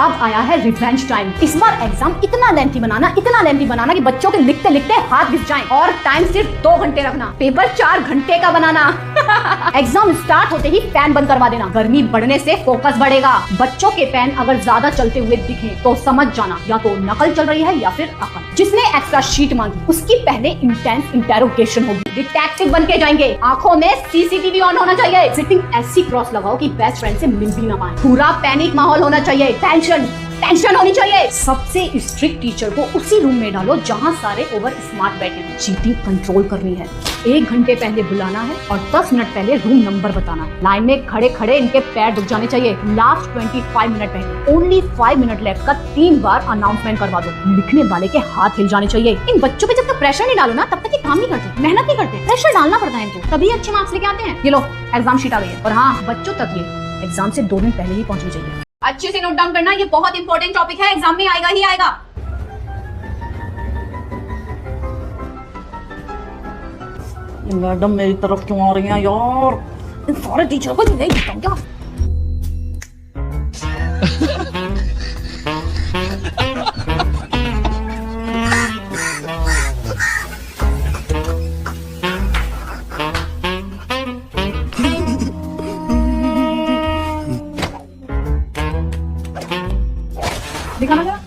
अब आया है रिवेंज टाइम। इस बार एग्जाम इतना लेंथी बनाना कि बच्चों के लिखते लिखते हाथ घिस जाएं। और टाइम सिर्फ 2 घंटे रखना, पेपर 4 घंटे का बनाना। एग्जाम स्टार्ट होते ही फैन बंद करवा देना, गर्मी बढ़ने से फोकस बढ़ेगा। बच्चों के फैन अगर ज्यादा चलते हुए दिखे तो समझ जाना या तो नकल चल रही है या फिर अकल। जिसने एक्स्ट्रा शीट मांगी उसकी पहले इंटेंस इंटेरोगेशन होगी, डिटेक्टिव बन के जाएंगे। आंखों में सीसीटीवी ऑन होना चाहिए, सिटिंग ऐसी क्रॉस लगाओ कि बेस्ट फ्रेंड से मिल भी ना पाए। पूरा पैनिक माहौल होना चाहिए, टेंशन होनी चाहिए। सबसे स्ट्रिक्ट टीचर को उसी रूम में डालो जहां सारे ओवर स्मार्ट बैठे हैं। चीटिंग कंट्रोल करनी है। 1 घंटे पहले बुलाना है और 10 मिनट पहले रूम नंबर बताना है। लाइन में खड़े खड़े इनके पैर दुख जाने चाहिए। लास्ट 25 मिनट पहले ओनली 5 मिनट लेफ्ट का 3 बार अनाउंसमेंट करवा दो। लिखने वाले के हाथ हिल जाने चाहिए। इन बच्चों पे जब तक प्रेशर नहीं डालो ना तब तक ये काम नहीं करते, मेहनत नहीं करते। प्रेशर डालना पड़ता है इनको, तभी अच्छे मार्क्स लेके आते हैं। ये लो एग्जाम शीट आ गई है। और हाँ, बच्चों तक ये एग्जाम से 2 दिन पहले ही पहुंचनी चाहिए। अच्छे से नोट डाउन करना, ये बहुत इंपॉर्टेंट टॉपिक है, एग्जाम में आएगा ही आएगा। मैडम मेरी तरफ क्यों आ रही हैं यार? इन सारे टीचर को नहीं देता क्या? दिखाना जरा।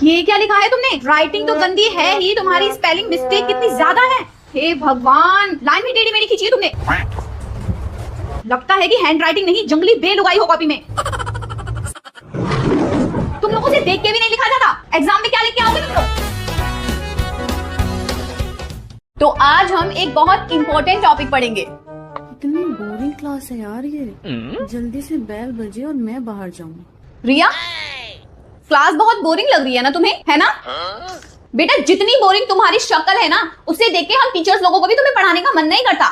ये क्या लिखा है तुमने? राइटिंग तो गंदी है ही, तुम्हारी स्पेलिंग मिस्टेक कितनी ज्यादा है। हे भगवान, लाइन भी टेढ़ी मेढ़ी खींची है तुमने। लगता है कि हैंड राइटिंग नहीं जंगली बेल उगाई हो कॉपी में। तुम लोगों से देख के भी नहीं लिखा जाता। एग्जाम में क्या लिख के आओगे तुम लोग? तो आज हम एक बहुत इंपॉर्टेंट टॉपिक पढ़ेंगे। इतनी बोरिंग क्लास है यार ये। जल्दी से बेल बजे और मैं बाहर जाऊँ। रिया, क्लास बहुत बोरिंग लग रही है ना तुम्हें, है ना? बेटा, जितनी बोरिंग तुम्हारी शक्ल है ना, उससे देख के हम टीचर्स लोगों को भी तुम्हें पढ़ाने का मन नहीं करता।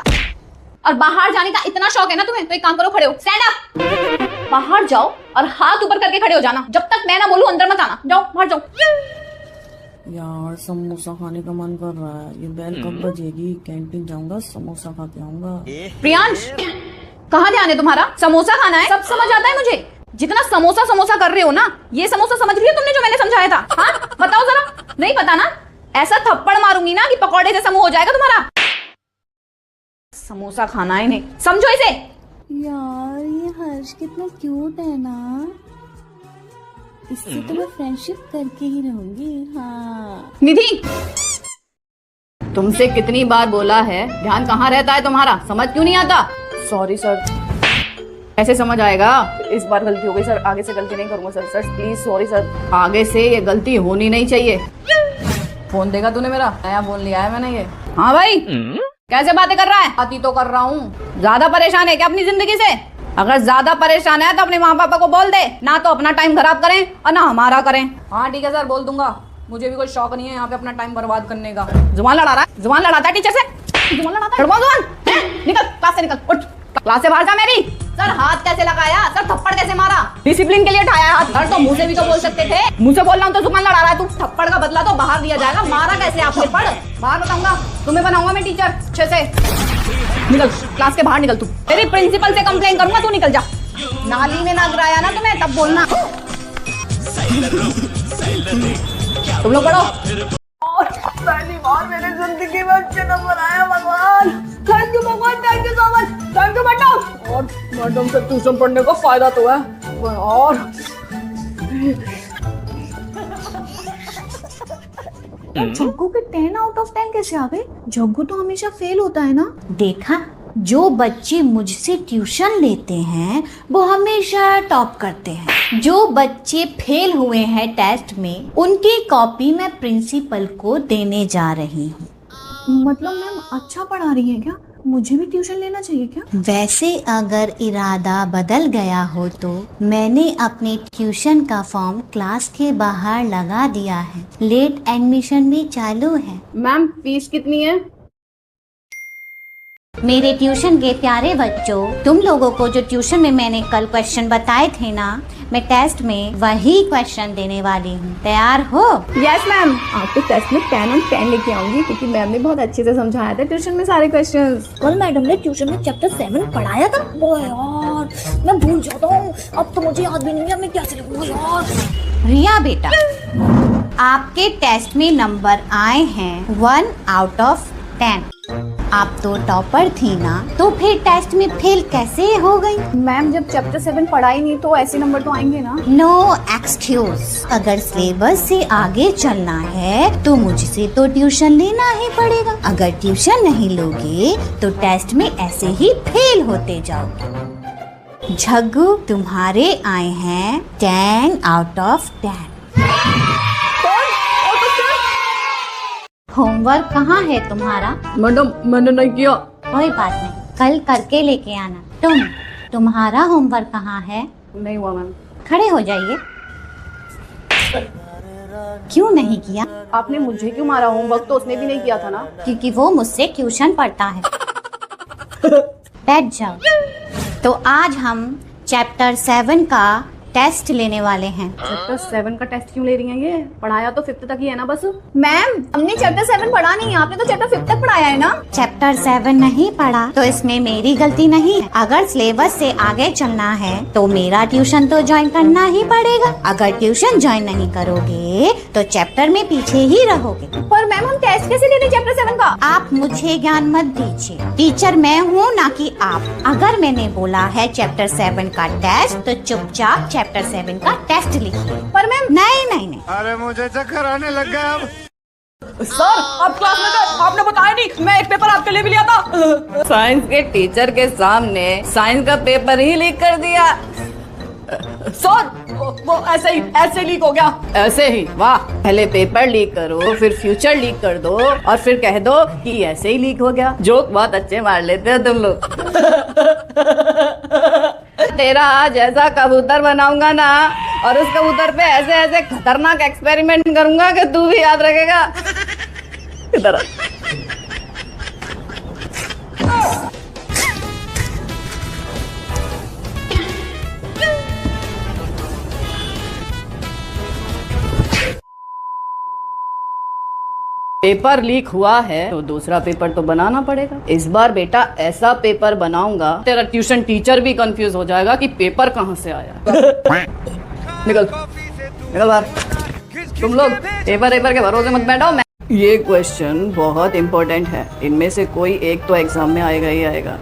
और बाहर जाने का इतना शौक है ना तुम्हें, तो एक काम करो, खड़े हो, स्टैंड अप। बाहर जाओ और हाथ ऊपर करके खड़े हो जाना। जब तक मैं ना बोलूं अंदर मत आना। जाओ बाहर जाओ। यार समोसा खाने का मन कर रहा है। ये बेल कब बजेगी? कैंटीन जाऊंगा, समोसा खा के आऊंगा। प्रियांश, कहाँ ध्यान है तुम्हारा? समोसा खाना है, सब समझ आता है मुझे। जितना समोसा समोसा कर रहे हो ना, ये समोसा समझ रही हो तुमने जो मैंने समझाया था? हाँ बताओ जरा। नहीं पता ना? ऐसा थप्पड़ मारूंगी ना कि पकौड़े जैसा मुंह हो जाएगा तुम्हारा। समोसा खाना है नहीं, समझो इसे। यार ये हर्ष कितना क्यूट है ना, इससे तो मैं फ्रेंडशिप करके ही रहूंगी। हाँ निधि, तुमसे कितनी बार बोला है, ध्यान कहाँ रहता है तुम्हारा? समझ क्यों नहीं आता? Sorry sir. ऐसे समझ आएगा? इस बार गलती हो गई सर, आगे से गलती नहीं करूंगा sir. Sir please sorry sir. आगे से ये गलती होनी नहीं चाहिए। फोन देगा तूने मेरा? नया फोन लिया है मैंने ये। हाँ भाई, कैसे बातें कर रहा है? बात ही तो कर रहा हूँ। ज्यादा परेशान है क्या अपनी जिंदगी से? अगर ज्यादा परेशान है तो अपने माँ पापा को बोल दे, ना तो अपना टाइम खराब करें और ना हमारा करें। हाँ ठीक है सर, बोल दूंगा। मुझे भी कोई शौक नहीं है यहाँ पे अपना टाइम बर्बाद करने का। जुबान लड़ा रहा है, जुबान लड़ाता है टीचर से। जुबान लड़ाता है, जुबान। निकल क्लास से, निकल, उठ क्लास से बाहर जा। मेरी सर हाथ कैसे लगाया? सर थप्पड़ कैसे मारा? डिसिप्लिन के लिए उठाया हाथ। सर तो मुंह से भी तो बोल सकते थे। मुंह से बोल रहा हूँ तो जुबान लड़ा रहा है तू। थप्पड़ का बदला तो बाहर दिया जाएगा। मारा कैसे आपने? पढ़, बाहर बताऊंगा, तुम्हें बनाऊंगा मैं टीचर अच्छे से। निकल क्लास के बाहर, निकल तू। तेरी प्रिंसिपल से कंप्लेन करूंगा, तू निकल जा। नाली में ना गिराया ना तुम्हें, तब बोलना। तुम लोग पढ़ो। और पहली बार मेरी जिंदगी में अच्छे नंबर आया भगवान। थैंक यू भगवान, thank you so much. Thank you madam. और मैडम से ट्यूशन पढ़ने का फायदा तो है। और जग्गू के 10 आउट ऑफ 10 कैसे आ गए? जग्गू तो हमेशा फेल होता है ना। देखा, जो बच्चे मुझसे ट्यूशन लेते हैं वो हमेशा टॉप करते हैं। जो बच्चे फेल हुए हैं टेस्ट में, उनकी कॉपी मैं प्रिंसिपल को देने जा रही हूँ। मतलब मैम अच्छा पढ़ा रही है क्या? मुझे भी ट्यूशन लेना चाहिए क्या? वैसे अगर इरादा बदल गया हो तो मैंने अपने ट्यूशन का फॉर्म क्लास के बाहर लगा दिया है। लेट एडमिशन भी चालू है। मैम फीस कितनी है? मेरे ट्यूशन के प्यारे बच्चों, तुम लोगों को जो ट्यूशन में मैंने कल क्वेश्चन बताए थे ना, मैं टेस्ट में वही क्वेश्चन देने वाली हूँ। तैयार हो? यस मैम, आपको टेस्ट में 10 on 10 लेके आऊंगी क्योंकि मैम ने बहुत अच्छे से समझाया था ट्यूशन में सारे क्वेश्चंस। कल मैडम ने ट्यूशन में चैप्टर 7 पढ़ाया था। ओ यार, मैं भूल जाता हूँ, अब तो मुझे याद भी नहीं है मैं कैसे लिखूंगा यार। रिया बेटा, आपके टेस्ट में नंबर आए हैं 1 out of 10। आप तो टॉपर थी ना, तो फिर टेस्ट में फेल कैसे हो गई? मैम जब चैप्टर 7 पढ़ा ही नहीं तो ऐसे नंबर तो आएंगे ना। No excuse. अगर सिलेबस से आगे चलना है तो मुझसे तो ट्यूशन लेना ही पड़ेगा। अगर ट्यूशन नहीं लोगे तो टेस्ट में ऐसे ही फेल होते जाओगे। झग्गू, तुम्हारे आए हैं 10 out of 10। होमवर्क कहाँ है तुम्हारा? मैडम मैंने नहीं किया। कोई बात नहीं, कल करके लेके आना। तुम्हारा होमवर्क कहाँ है? नहीं हुआ मैम। खड़े हो जाइए। क्यों नहीं किया? आपने मुझे क्यों मारा? होमवर्क तो उसने भी नहीं किया था ना। क्योंकि वो मुझसे ट्यूशन पढ़ता है। बैठ जाओ। तो आज हम चैप्टर 7 का टेस्ट लेने वाले हैं। चैप्टर 7 का टेस्ट क्यों ले रही हैं ये? पढ़ाया तो 5th तक ही है ना बस। मैम हमने चैप्टर 7 पढ़ा नहीं है, आपने तो चैप्टर 5th तक पढ़ाया है ना। चैप्टर 7 नहीं पढ़ा तो इसमें मेरी गलती नहीं है। अगर सिलेबस से आगे चलना है तो मेरा ट्यूशन तो ज्वाइन करना ही पड़ेगा। अगर ट्यूशन ज्वाइन नहीं करोगे तो चैप्टर में पीछे ही रहोगे। पर मैम हम टेस्ट कैसे ले रहे चैप्टर 7 का? आप मुझे ज्ञान मत दीजिए, टीचर मैं हूँ ना कि आप। अगर मैंने बोला है चैप्टर 7 का टेस्ट तो चुपचाप चैप्टर 7 का टेस्ट लिखिए। पर मैम नहीं। अरे मुझे चक्कर आने लग गया अब। सर आप क्लास में थे, आपने बताया नहीं, मैं एक पेपर आपके लिए भी लिया था। साइंस के टीचर के सामने साइंस का पेपर ही लीक कर दिया। सर वो ऐसे लीक हो गया। ऐसे ही? वाह, पहले पेपर लीक करो, फिर फ्यूचर लीक कर दो और फिर कह दो कि ऐसे ही लीक हो गया। जोक बहुत अच्छे मार लेते हो तुम लोग। तेरा आज ऐसा कबूतर बनाऊंगा ना, और उस कबूतर पे ऐसे ऐसे खतरनाक एक्सपेरिमेंट करूंगा कि तू भी याद रखेगा। इधर आ। पेपर लीक हुआ है तो दूसरा पेपर तो बनाना पड़ेगा। इस बार बेटा ऐसा पेपर बनाऊंगा तेरा ट्यूशन टीचर भी कंफ्यूज हो जाएगा कि पेपर कहाँ से आया। निकल बाहर। तुम लोग पेपर के भरोसे मत बैठो। ये क्वेश्चन बहुत इंपॉर्टेंट है, इनमें से कोई एक तो एग्जाम में आएगा ही आएगा।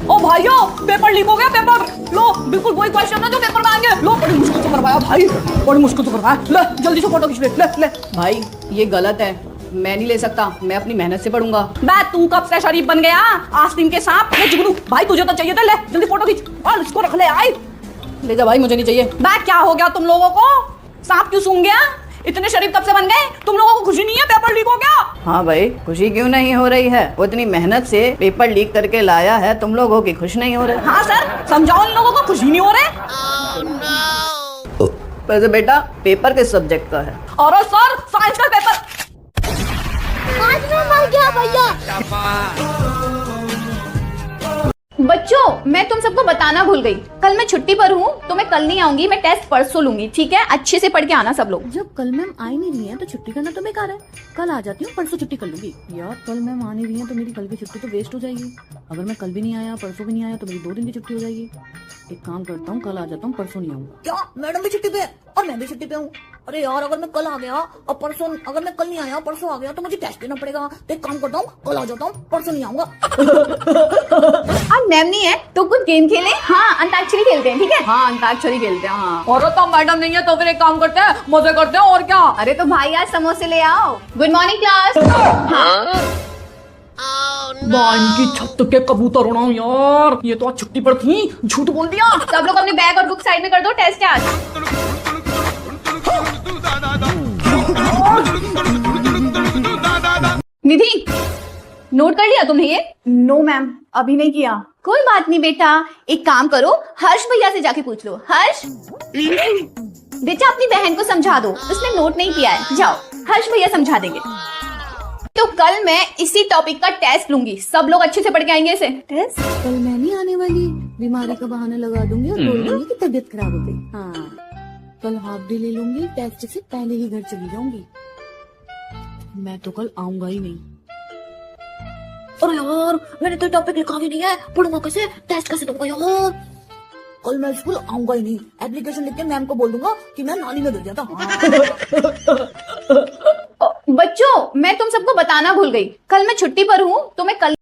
ओ भाइयों, पेपर लीक हो गया। पेपर लो, बिल्कुल वही क्वेश्चन है जो पेपर में आएंगे। लो, बड़ी मुश्किल से करवाया भाई, बड़ी मुश्किल से करवाया। ले जल्दी से फोटो खींच ले। भाई ये गलत है, मैं नहीं ले सकता, मैं अपनी मेहनत से पढ़ूंगा। बे तू कब से शरीफ बन गया? आस्तीन के सांप। ले जुगनू भाई, तुझे तो चाहिए था, ले जल्दी फोटो खींच और इसको रख ले। आई ले जा भाई, मुझे नहीं चाहिए। बे क्या हो गया तुम लोगों को? सांप क्यों सूंघ गया? इतने शरीफ कब से बन गए? तुम लोगों को खुशी नहीं है पेपर लीक हो गया? हाँ भाई, खुशी क्यों नहीं हो रही है? वो इतनी मेहनत से पेपर लीक करके लाया है, तुम लोगों की खुश नहीं हो रहे? हाँ सर, समझाओ इन लोगों को, खुशी नहीं हो रहे। वैसे बेटा पेपर किस सब्जेक्ट का है? और सर साइंस का पेपर। आज मैं मर गया भैया। बच्चों मैं तुम सबको बताना भूल गई, कल मैं छुट्टी पर हूँ तो मैं कल नहीं आऊंगी, मैं टेस्ट परसों लूंगी। ठीक है, अच्छे से पढ़ के आना सब लोग। जब कल मैम आ ही नहीं रही है तो छुट्टी करना तो बेकार है। कल आ जाती हूँ, परसों छुट्टी कर लूंगी। यार कल मैम आ नहीं रही है तो मेरी कल की छुट्टी तो वेस्ट हो जाएगी। अगर मैं कल भी नहीं आया, परसों भी नहीं आया तो मेरी 2 दिन की छुट्टी हो जाएगी। एक काम करता हूँ, कल आ जाता हूँ, परसों नहीं आऊंगा। क्या मैडम भी छुट्टी पे है और मैं भी छुट्टी पे हूँ? अरे यार, अगर मैं कल आ गया और परसों, अगर मैं कल नहीं आया परसों आ गया तो मुझे टेस्ट देना पड़ेगा। तो एक काम करता हूँ, कल आ जाता हूँ, परसों नहीं आऊंगा। अब मैम नहीं है तो कुछ गेम खेलें। हाँ, अंताक्षरी खेलते हैं। ठीक है, हाँ अंताक्षरी खेलते हैं। हाँ, और तो मैडम नहीं है तो फिर एक काम करते हैं, मजे करते हैं और क्या। अरे तो भाई आज समोसे ले आओ। Good morning class. की छत के कबूतर होना हूँ यार, ये तो आज छुट्टी पर थी, झूठ बोल दिया। सब लोग अपने बैग और बुक साइड में कर दो, टेस्ट है आज। निधि नोट कर लिया तुमने ये? नो मैम, अभी नहीं किया। कोई बात नहीं बेटा, एक काम करो, हर्ष भैया से जाके पूछ लो। हर्ष बेटा अपनी बहन को समझा दो, उसने नोट नहीं किया है। जाओ, हर्ष भैया समझा देंगे। तो कल मैं इसी टॉपिक का टेस्ट लूंगी, सब लोग अच्छे से पढ़ के आएंगे इसे। टेस्ट कल मैं नहीं आने वाली, बीमारी का बहाना लगा दूंगी और बोल दूंगी कि तबीयत खराब हो गई। हाँ, कल हाफ डे ले लूंगी, टेस्ट से पहले ही घर चली जाऊंगी। मैं तो कल आऊंगा ही नहीं। अरे यार मैंने तो टॉपिक लिखा भी नहीं है, पढ़ूंगा कैसे, टेस्ट कैसे दूंगा यार। कल मैं स्कूल आऊंगा ही नहीं, एप्लीकेशन लिख के मैम को बोल दूंगा कि मैं नानी में गिर गया था। बच्चों मैं तुम सबको बताना भूल गई, कल मैं छुट्टी पर हूँ, तो मैं कल